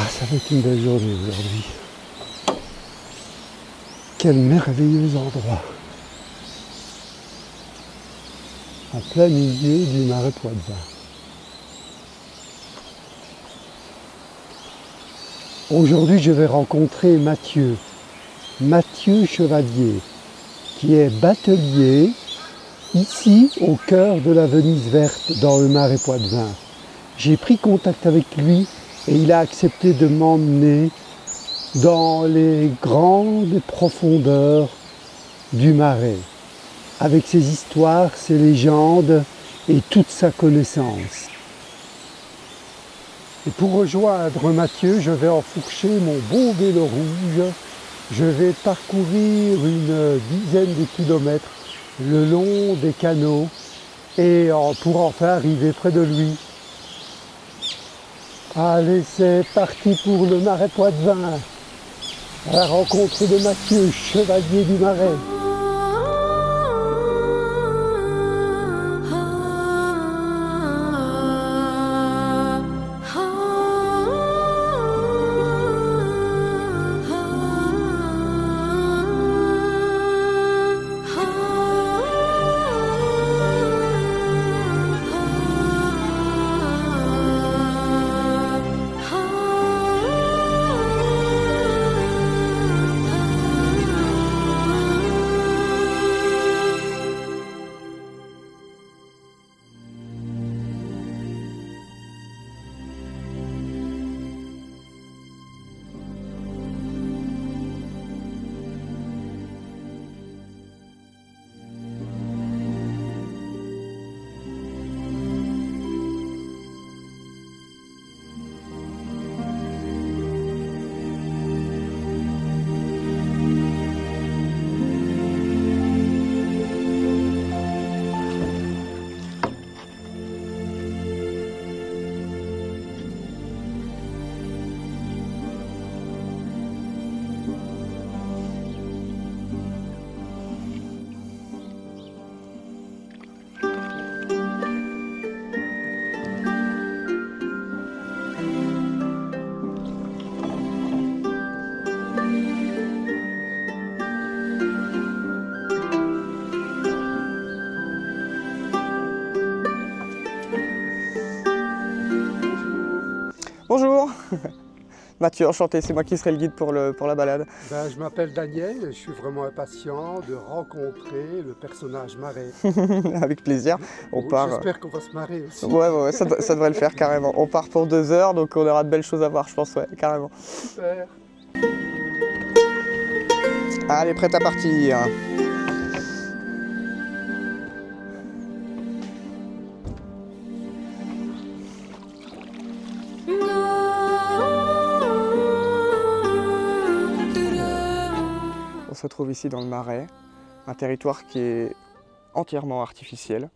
Ça va être une belle journée aujourd'hui. Quel merveilleux endroit. En plein milieu du marais Poitevin. Aujourd'hui, je vais rencontrer Mathieu Chevalier, qui est batelier ici au cœur de la Venise verte dans le marais Poitevin. J'ai pris contact avec lui et il a accepté de m'emmener dans les grandes profondeurs du marais, avec ses histoires, ses légendes et toute sa connaissance. Et pour rejoindre Mathieu, je vais enfourcher mon beau vélo rouge. Je vais parcourir une dizaine de kilomètres le long des canaux et pour enfin arriver près de lui. Allez, c'est parti pour le marais Poitevin, à la rencontre de Mathieu, chevalier du marais. Bonjour Mathieu, enchanté, c'est moi qui serai le guide pour la balade. Je m'appelle Daniel et je suis vraiment impatient de rencontrer le personnage marais. Avec plaisir. J'espère qu'on va se marrer aussi. Ouais, ça devrait le faire carrément. On part pour 2 heures, donc on aura de belles choses à voir, je pense, ouais, carrément. Super. Allez, prête à partir. On se trouve ici dans le Marais, un territoire qui est entièrement artificiel,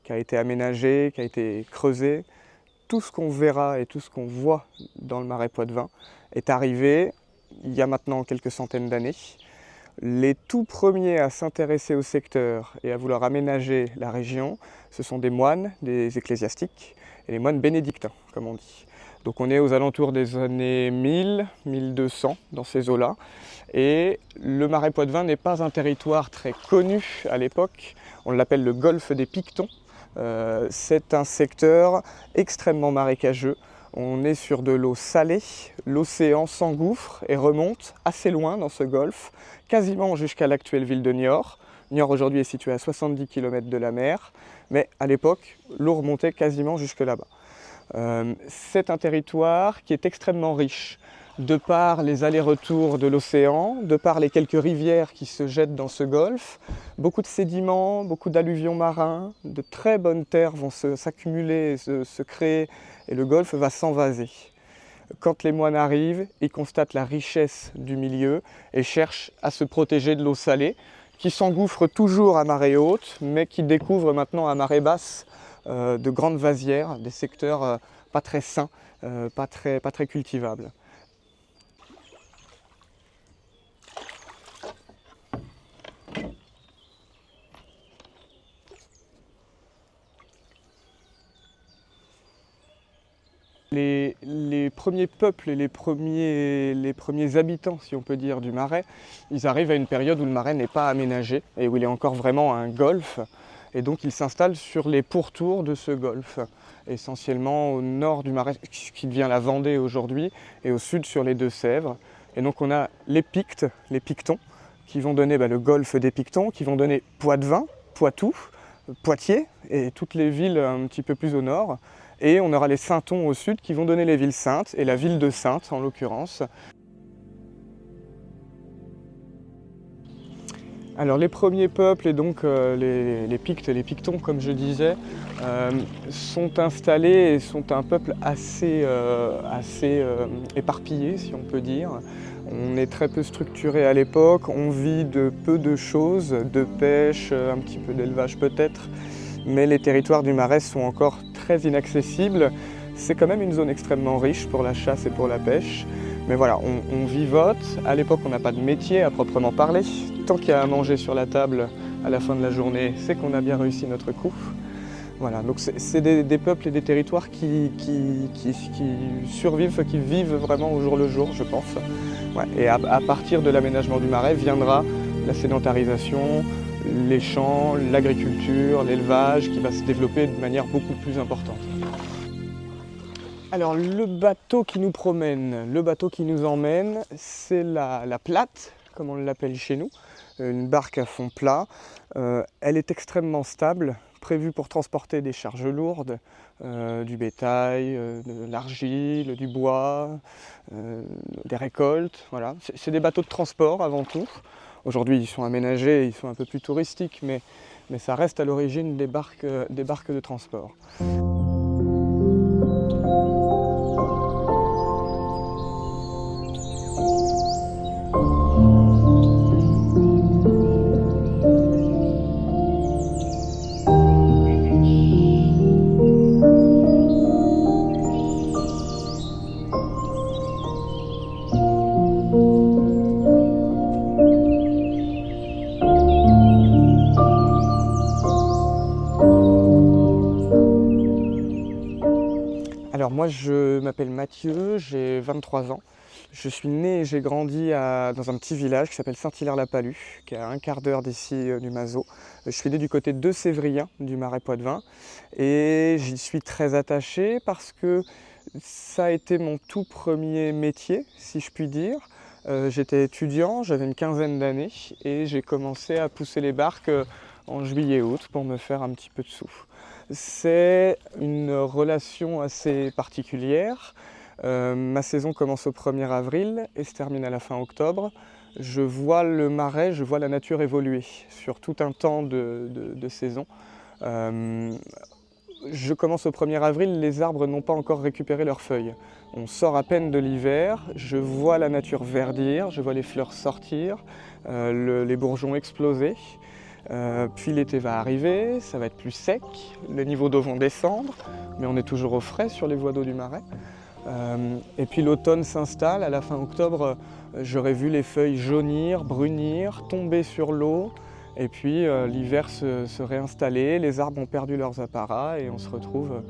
qui a été aménagé, qui a été creusé. Tout ce qu'on verra et tout ce qu'on voit dans le Marais Poitevin est arrivé il y a maintenant quelques centaines d'années. Les tout premiers à s'intéresser au secteur et à vouloir aménager la région, ce sont des moines, des ecclésiastiques et les moines bénédictins, comme on dit. Donc on est aux alentours des années 1000, 1200 dans ces eaux-là. Et le Marais Poitevin n'est pas un territoire très connu à l'époque. On l'appelle le golfe des Pictons. C'est un secteur extrêmement marécageux. On est sur de l'eau salée, l'océan s'engouffre et remonte assez loin dans ce golfe, quasiment jusqu'à l'actuelle ville de Niort. Niort aujourd'hui est située à 70 km de la mer, mais à l'époque, l'eau remontait quasiment jusque là-bas. C'est un territoire qui est extrêmement riche, de par les allers-retours de l'océan, de par les quelques rivières qui se jettent dans ce golfe, beaucoup de sédiments, beaucoup d'alluvions marins, de très bonnes terres vont s'accumuler, se créer, et le golfe va s'envaser. Quand les moines arrivent, ils constatent la richesse du milieu et cherchent à se protéger de l'eau salée, qui s'engouffre toujours à marée haute, mais qui découvre maintenant à marée basse de grandes vasières, des secteurs pas très sains, pas très cultivables. Les premiers peuples et les premiers habitants, si on peut dire, du Marais, ils arrivent à une période où le Marais n'est pas aménagé et où il est encore vraiment un golfe. Et donc ils s'installent sur les pourtours de ce golfe, essentiellement au nord du Marais, qui devient la Vendée aujourd'hui, et au sud sur les Deux-Sèvres. Et donc on a les Pictes, les Pictons, qui vont donner le golfe des Pictons, qui vont donner Poitevin, Poitou, Poitiers et toutes les villes un petit peu plus au nord. Et on aura les Saintons au sud qui vont donner les villes saintes, et la ville de Saintes en l'occurrence. Alors les premiers peuples, et donc les Pictes et les Pictons, comme je disais, sont installés et sont un peuple assez éparpillé, si on peut dire. On est très peu structuré à l'époque, on vit de peu de choses, de pêche, un petit peu d'élevage peut-être, mais les territoires du Marais sont encore très inaccessibles. C'est quand même une zone extrêmement riche pour la chasse et pour la pêche. Mais voilà, on vivote. À l'époque, on n'a pas de métier à proprement parler. Tant qu'il y a à manger sur la table à la fin de la journée, c'est qu'on a bien réussi notre coup. Voilà, donc c'est des peuples et des territoires qui survivent, qui vivent vraiment au jour le jour, je pense. Ouais, et à partir de l'aménagement du Marais viendra la sédentarisation, les champs, l'agriculture, l'élevage qui va se développer de manière beaucoup plus importante. Alors le bateau qui nous promène, le bateau qui nous emmène, c'est la plate, comme on l'appelle chez nous, une barque à fond plat. Elle est extrêmement stable, prévue pour transporter des charges lourdes, du bétail, de l'argile, du bois, des récoltes. Voilà. C'est des bateaux de transport avant tout. Aujourd'hui ils sont aménagés, ils sont un peu plus touristiques, mais ça reste à l'origine des barques de transport. Alors moi je m'appelle Mathieu, j'ai 23 ans. Je suis né et j'ai grandi dans un petit village qui s'appelle Saint-Hilaire-la-Palud, qui est à un quart d'heure d'ici du Mazo. Je suis né du côté de Sévrien, du Marais Poitevin, et j'y suis très attaché parce que ça a été mon tout premier métier, si je puis dire. J'étais étudiant, j'avais une quinzaine d'années, et j'ai commencé à pousser les barques en juillet-août pour me faire un petit peu de sous. C'est une relation assez particulière. Ma saison commence au 1er avril et se termine à la fin octobre. Je vois le Marais, je vois la nature évoluer sur tout un temps de saison. Je commence au 1er avril, les arbres n'ont pas encore récupéré leurs feuilles. On sort à peine de l'hiver, je vois la nature verdir, je vois les fleurs sortir, les bourgeons exploser. Puis l'été va arriver, ça va être plus sec, les niveaux d'eau vont descendre, mais on est toujours au frais sur les voies d'eau du Marais. Et puis l'automne s'installe, à la fin octobre, j'aurai vu les feuilles jaunir, brunir, tomber sur l'eau, et puis l'hiver se réinstaller, les arbres ont perdu leurs apparats et on se retrouve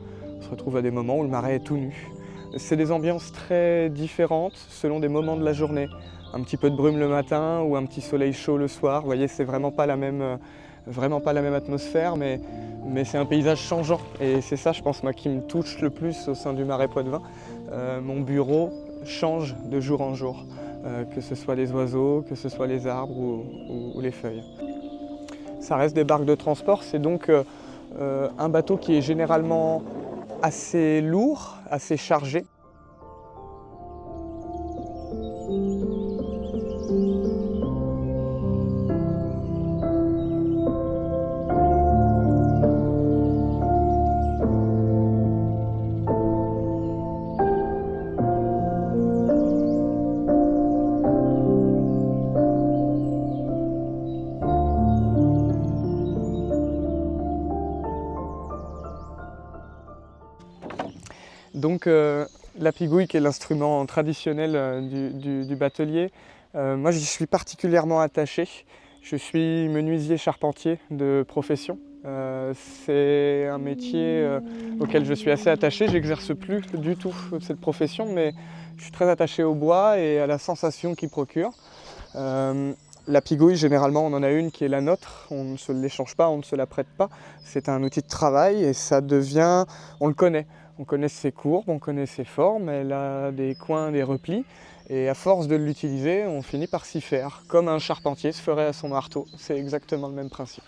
à des moments où le Marais est tout nu. C'est des ambiances très différentes selon des moments de la journée. Un petit peu de brume le matin ou un petit soleil chaud le soir. Vous voyez, c'est vraiment pas la même atmosphère, mais c'est un paysage changeant. Et c'est ça, je pense, moi, qui me touche le plus au sein du Marais Poitevin. Mon bureau change de jour en jour, que ce soit les oiseaux, que ce soit les arbres ou les feuilles. Ça reste des barques de transport, c'est donc un bateau qui est généralement assez lourd, assez chargé. Donc la pigouille, qui est l'instrument traditionnel du batelier, moi j'y suis particulièrement attaché. Je suis menuisier charpentier de profession. C'est un métier auquel je suis assez attaché. J'exerce plus du tout cette profession, mais je suis très attaché au bois et à la sensation qu'il procure. La pigouille, généralement, on en a une qui est la nôtre. On ne se l'échange pas, on ne se la prête pas. C'est un outil de travail et ça devient... On le connaît. On connaît ses courbes, on connaît ses formes. Elle a des coins, des replis. Et à force de l'utiliser, on finit par s'y faire, comme un charpentier se ferait à son marteau. C'est exactement le même principe.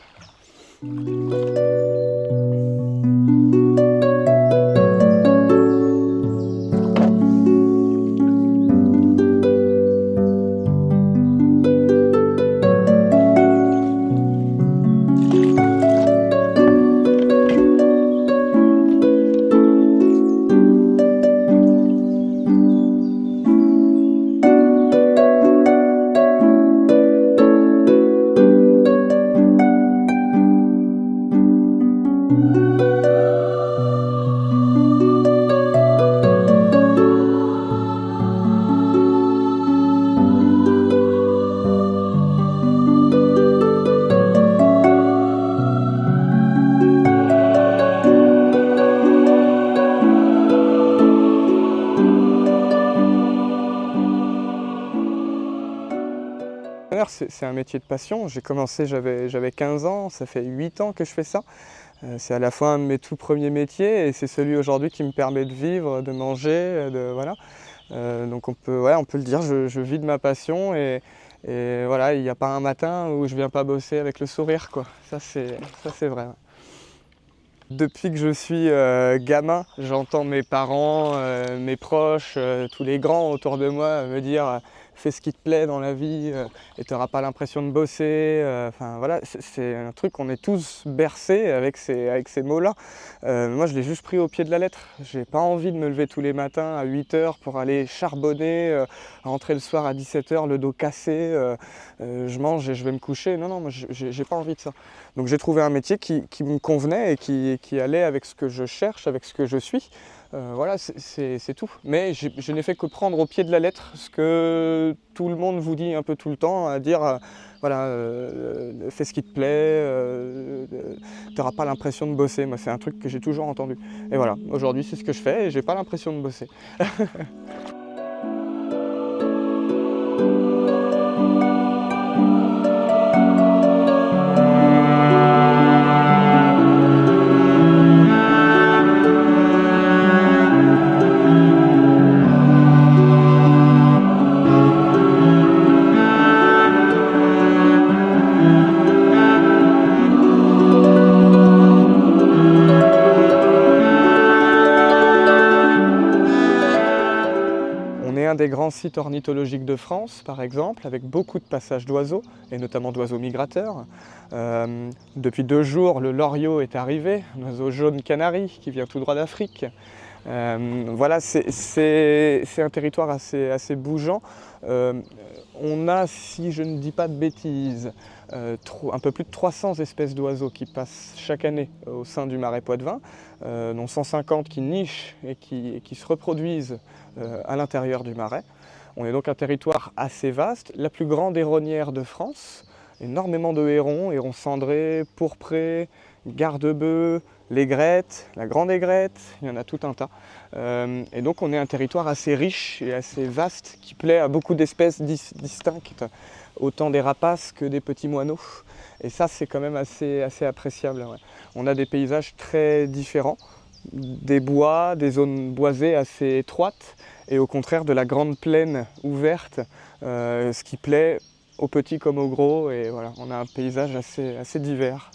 C'est un métier de passion. J'ai commencé, j'avais 15 ans, ça fait 8 ans que je fais ça. C'est à la fois un de mes tout premiers métiers et c'est celui aujourd'hui qui me permet de vivre, de manger, voilà. Donc on peut le dire, je vis de ma passion et voilà, il n'y a pas un matin où je viens pas bosser avec le sourire, quoi. Ça c'est vrai. Depuis que je suis gamin, j'entends mes parents, mes proches, tous les grands autour de moi me dire fais ce qui te plaît dans la vie et tu n'auras pas l'impression de bosser. Enfin voilà, c'est un truc qu'on est tous bercés avec ces mots-là. Moi je l'ai juste pris au pied de la lettre. J'ai pas envie de me lever tous les matins à 8 h pour aller charbonner, rentrer le soir à 17 h, le dos cassé, je mange et je vais me coucher. Non, non, moi j'ai pas envie de ça. Donc j'ai trouvé un métier qui me convenait et qui allait avec ce que je cherche, avec ce que je suis. Voilà, c'est tout. Mais je n'ai fait que prendre au pied de la lettre ce que tout le monde vous dit un peu tout le temps, à dire voilà, fais ce qui te plaît, tu n'auras pas l'impression de bosser. Moi, c'est un truc que j'ai toujours entendu. Et voilà, aujourd'hui, c'est ce que je fais et j'ai pas l'impression de bosser. Un des grands sites ornithologiques de France, par exemple, avec beaucoup de passages d'oiseaux, et notamment d'oiseaux migrateurs. Depuis 2 jours, le loriot est arrivé, un oiseau jaune canari qui vient tout droit d'Afrique. Voilà, c'est un territoire assez bougeant. On a, si je ne dis pas de bêtises, un peu plus de 300 espèces d'oiseaux qui passent chaque année au sein du Marais Poitevin, dont 150 qui nichent et qui se reproduisent à l'intérieur du Marais. On est donc un territoire assez vaste, la plus grande héronnière de France, énormément de hérons cendrés, pourprés, garde-bœufs, l'aigrette, la grande aigrette, il y en a tout un tas. Et donc on est un territoire assez riche et assez vaste qui plaît à beaucoup d'espèces distinctes, autant des rapaces que des petits moineaux. Et ça c'est quand même assez appréciable. Ouais. On a des paysages très différents, des bois, des zones boisées assez étroites et au contraire de la grande plaine ouverte, ce qui plaît aux petits comme aux gros. Et voilà, on a un paysage assez divers.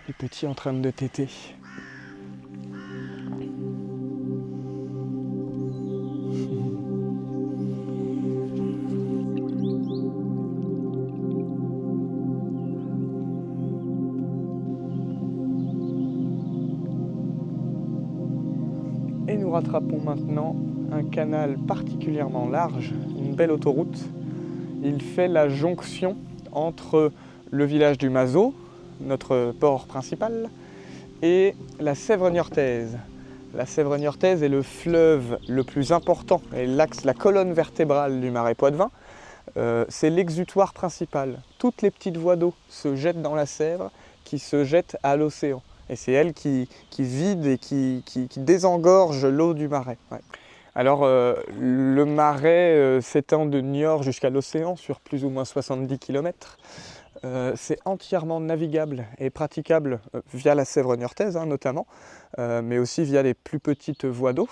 les petits en train de téter. Et nous rattrapons maintenant un canal particulièrement large, une belle autoroute. Il fait la jonction entre le village du Mazo, notre port principal, et la Sèvre niortaise. La Sèvre niortaise est le fleuve le plus important et l'axe, la colonne vertébrale du Marais Poitevin. C'est l'exutoire principal. Toutes les petites voies d'eau se jettent dans la Sèvre, qui se jettent à l'océan. Et c'est elle qui vide et qui désengorge l'eau du Marais. Ouais. Alors, le Marais s'étend de Niort jusqu'à l'océan sur plus ou moins 70 km. C'est entièrement navigable et praticable via la Sèvre niortaise notamment, mais aussi via les plus petites voies d'eau.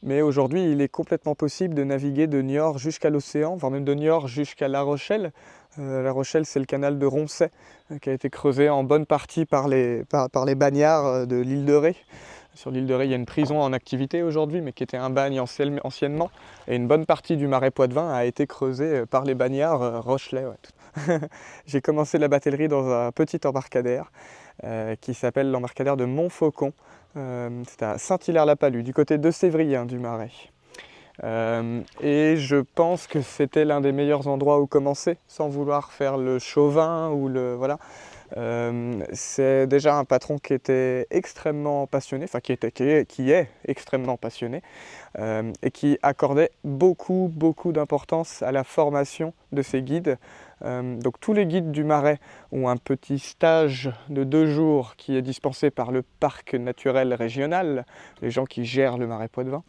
Mais aujourd'hui, il est complètement possible de naviguer de Niort jusqu'à l'océan, voire même de Niort jusqu'à La Rochelle. La Rochelle, c'est le canal de Roncey, qui a été creusé en bonne partie par les bagnards de l'île de Ré. Sur l'île de Ré, il y a une prison en activité aujourd'hui, mais qui était un bagne anciennement. Et une bonne partie du Marais Poitevin a été creusée par les bagnards rochelais. Ouais. J'ai commencé la batellerie dans un petit embarcadère qui s'appelle l'embarcadère de Montfaucon. C'était à Saint-Hilaire-la-Palud, du côté de Sévrien du Marais. Et je pense que c'était l'un des meilleurs endroits où commencer, sans vouloir faire le chauvin ou le... Voilà. C'est déjà un patron qui était extrêmement passionné, enfin qui est extrêmement passionné, et qui accordait beaucoup d'importance à la formation de ses guides. Donc tous les guides du Marais ont un petit stage de 2 jours qui est dispensé par le parc naturel régional, les gens qui gèrent le Marais Poitevin.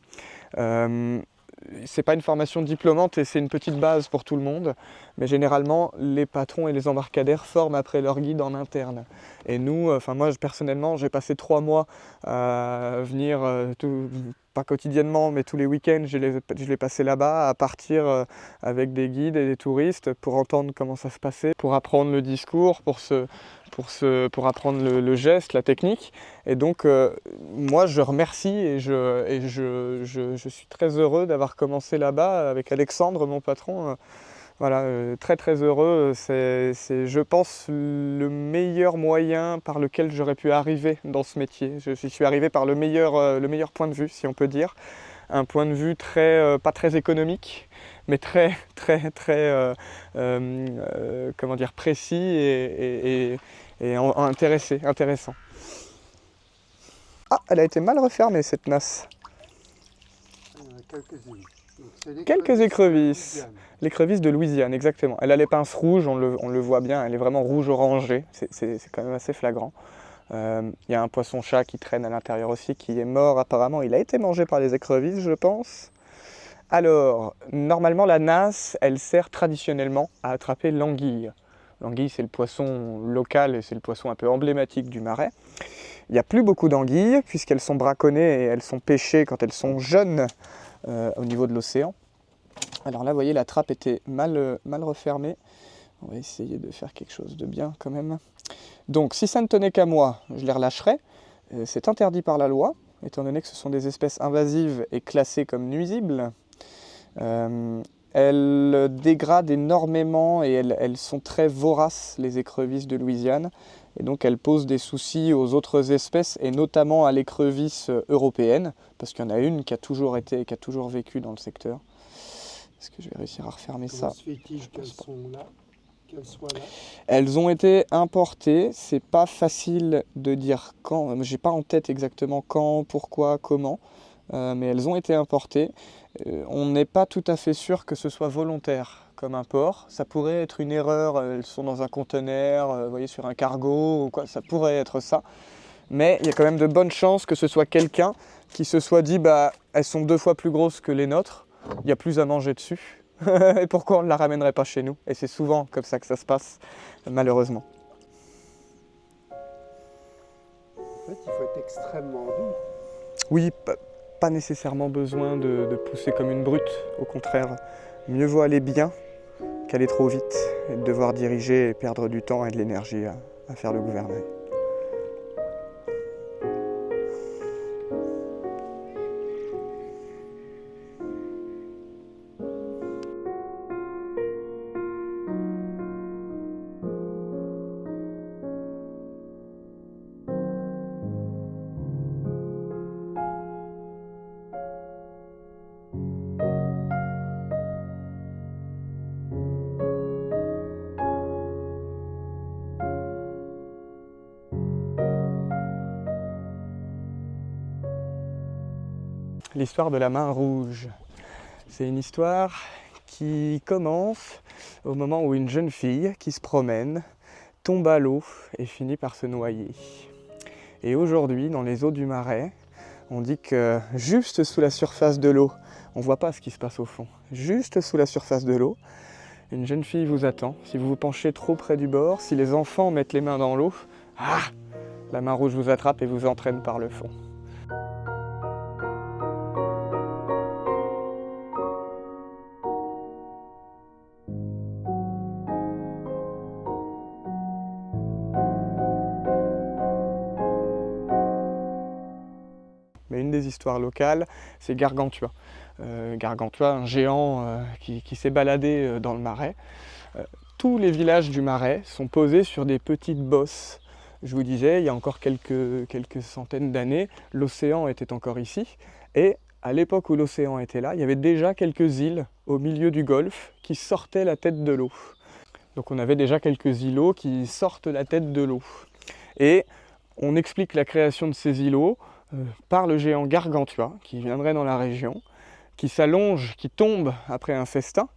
C'est pas une formation diplômante et c'est une petite base pour tout le monde, mais généralement les patrons et les embarcadères forment après leur guide en interne. Et nous, moi personnellement, j'ai passé 3 mois à venir, pas quotidiennement, mais tous les week-ends, je l'ai passé là-bas, à partir avec des guides et des touristes pour entendre comment ça se passait, pour apprendre le discours, pour apprendre le geste, la technique. Et donc, moi, je remercie et je suis très heureux d'avoir commencé là-bas avec Alexandre, mon patron. Voilà, très heureux. C'est, je pense, le meilleur moyen par lequel j'aurais pu arriver dans ce métier. Je suis arrivé par le meilleur point de vue, si on peut dire. Un point de vue pas très économique, mais très comment dire, précis et intéressant. Ah, elle a été mal refermée cette nasse. Quelques écrevisses. L'écrevisse de Louisiane, exactement. Elle a les pinces rouges, on le voit bien, elle est vraiment rouge-orangée, c'est quand même assez flagrant. Il y a un poisson-chat qui traîne à l'intérieur aussi, qui est mort apparemment. Il a été mangé par les écrevisses, je pense. Alors, normalement, la nasse, elle sert traditionnellement à attraper l'anguille. L'anguille, c'est le poisson local et c'est le poisson un peu emblématique du Marais. Il n'y a plus beaucoup d'anguilles, puisqu'elles sont braconnées et elles sont pêchées quand elles sont jeunes au niveau de l'océan. Alors là, vous voyez, la trappe était mal refermée. On va essayer de faire quelque chose de bien quand même. Donc, si ça ne tenait qu'à moi, je les relâcherais. C'est interdit par la loi, étant donné que ce sont des espèces invasives et classées comme nuisibles. Elles dégradent énormément et elles sont très voraces, les écrevisses de Louisiane. Et donc elles posent des soucis aux autres espèces, et notamment à l'écrevisse européenne, parce qu'il y en a une qui a toujours vécu dans le secteur. Est-ce que je vais réussir à refermer ça? Comment se fait-il qu'elles soient là? Elles ont été importées, c'est pas facile de dire quand, j'ai pas en tête exactement quand, pourquoi, comment, mais elles ont été importées. On n'est pas tout à fait sûr que ce soit volontaire comme import. Ça pourrait être une erreur, elles sont dans un conteneur, vous voyez, sur un cargo ou quoi, ça pourrait être ça. Mais il y a quand même de bonnes chances que ce soit quelqu'un qui se soit dit bah elles sont 2 fois plus grosses que les nôtres, il y a plus à manger dessus. Et pourquoi on ne la ramènerait pas chez nous? Et c'est souvent comme ça que ça se passe, malheureusement. En fait, il faut être extrêmement doux. Oui, pas nécessairement besoin de pousser comme une brute, au contraire. Mieux vaut aller bien qu'aller trop vite et devoir diriger et perdre du temps et de l'énergie à faire le gouvernail. l'histoire de la main rouge. C'est une histoire qui commence au moment où une jeune fille qui se promène tombe à l'eau et finit par se noyer. Et aujourd'hui, dans les eaux du Marais, on dit que juste sous la surface de l'eau, on ne voit pas ce qui se passe au fond, juste sous la surface de l'eau, une jeune fille vous attend. Si vous vous penchez trop près du bord, si les enfants mettent les mains dans l'eau, la main rouge vous attrape et vous entraîne par le fond. Mais une des histoires locales, c'est Gargantua. Gargantua, un géant qui s'est baladé dans le Marais. Tous les villages du Marais sont posés sur des petites bosses. Je vous disais, il y a encore quelques centaines d'années, l'océan était encore ici. Et à l'époque où l'océan était là, il y avait déjà quelques îles au milieu du golfe qui sortaient la tête de l'eau. Donc on avait déjà quelques îlots qui sortent la tête de l'eau. Et on explique la création de ces îlots par le géant Gargantua, qui viendrait dans la région, qui s'allonge, qui tombe après un festin,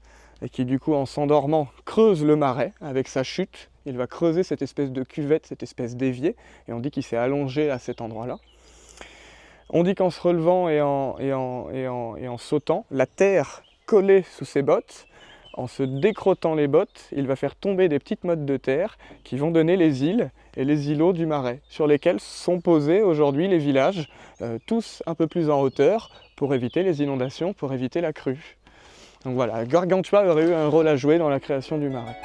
et qui du coup en s'endormant creuse le marais avec sa chute. Il va creuser cette espèce de cuvette, cette espèce d'évier, et on dit qu'il s'est allongé à cet endroit-là. On dit qu'en se relevant et en sautant, la terre collée sous ses bottes, en se décrottant les bottes, il va faire tomber des petites mottes de terre qui vont donner les îles et les îlots du Marais, sur lesquels sont posés aujourd'hui les villages, tous un peu plus en hauteur, pour éviter les inondations, pour éviter la crue. Donc voilà, Gargantua aurait eu un rôle à jouer dans la création du Marais.